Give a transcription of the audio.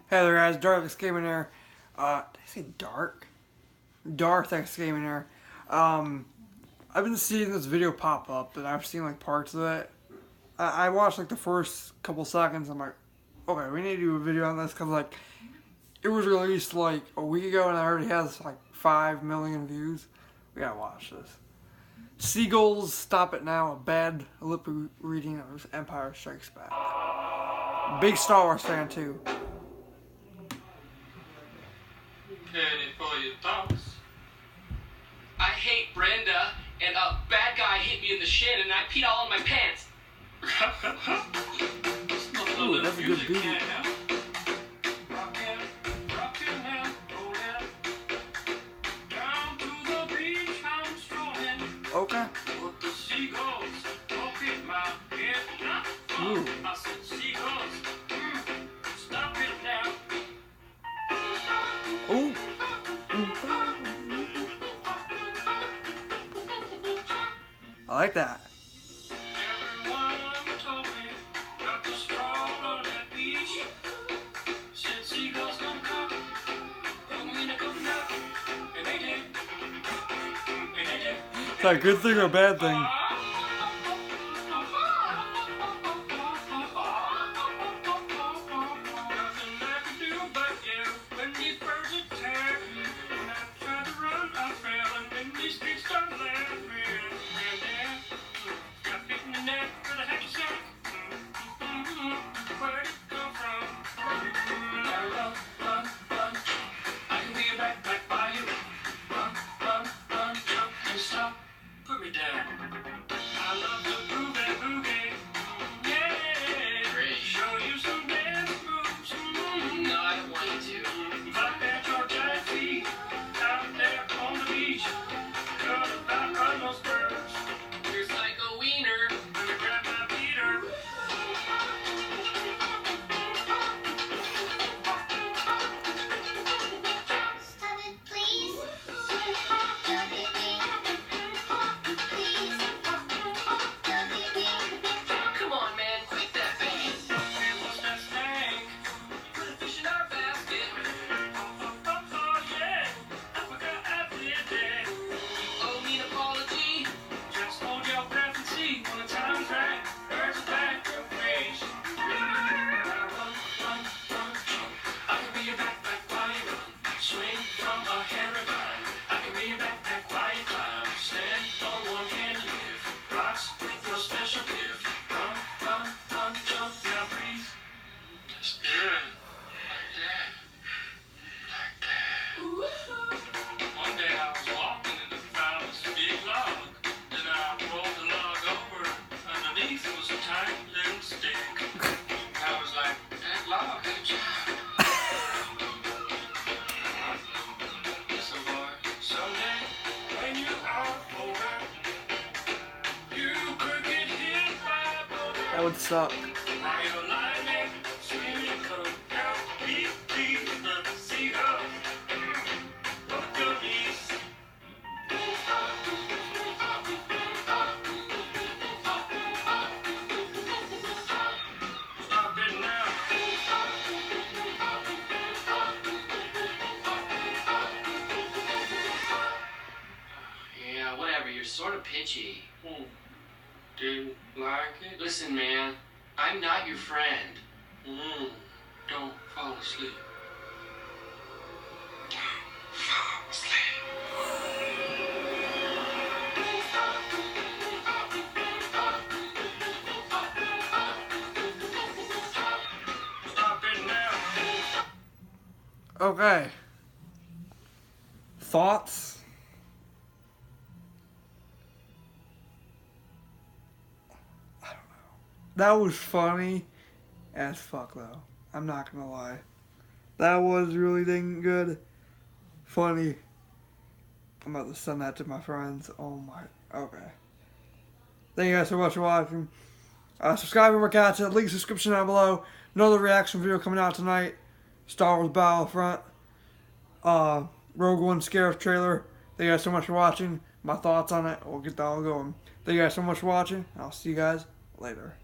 Hey there guys, Darth X Gaming here. Did I say Dark? Darth X Gaming here. I've been seeing this video pop up and I've seen like parts of it. I watched like the first couple seconds. I'm like, okay, we need to do a video on this because like it was released like a week ago and it already has like 5 million views. We gotta watch this. Seagulls, Stop It Now, a bad lip reading of Empire Strikes Back. Big Star Wars fan too. Ready for your thoughts? I hate Brenda, and a bad guy hit me in the shin, and I peed all in my pants. Ooh, that's a good beat. Okay. Ooh. I said, Seagulls, stop it now. Ooh. I like that. Everyone told me not to stroll on that beach. Said seagulls gonna come, don't mean to come back. And they did. And they did. Is that a good thing or a bad thing? Nothing I can do but yell when these birds attack me. When I tried to run, I fell, and then these pigs started laughing. And then got bit in the neck with a hacky sack. Where'd it come from? Run, run, run. I can be a backpack by you. Run, run, run, jump and stop. Put me down. I love to boogie, boogie. Yeah. Great. Show you some dance moves. No, I don't want you to. Like that your giant feet out there on the beach. Cut about run those birds. You're psycho wiener. Let me grab my beater. Stop it, please. Stop it, please. Come on, man, quit that thing. Hey, what's that stank? Put a fish in our basket. Oh, yeah. I forgot I did that. Owe me an apology. Just hold your breath and see when the time's right. Birds are back in range. Run, run, run, jump. I can be your backpack while you run. Swing from a hairy vine. I can be your backpack while you climb. Stand on one hand and live. Rocks with your special gift. Run, run, run, jump. Now breathe. Just good. Like that. Like that. One day I was walking and I found this big log. Then I rolled the log over. Underneath was a tiny little stick. I was like, that log had a job. Listen, boy, someday when you are older, you could get hit by a boulder. That would suck. Now you're lying there, screaming, come help me, please, the seagull. Look at me. Stop it now. Yeah, whatever, you're sort of pitchy. Didn't like it? Listen, man, I'm not your friend. Don't fall asleep. Stop it now. Okay. Thoughts? I don't know. That was funny as fuck though. I'm not gonna lie. That was really dang good. Funny. I'm about to send that to my friends. Oh my. Okay. Thank you guys so much for watching. Subscribe and catch it. Link in the description down below. Another reaction video coming out tonight. Star Wars Battlefront. Rogue One Scarif trailer. Thank you guys so much for watching. My thoughts on it. We'll get that all going. Thank you guys so much for watching. I'll see you guys later.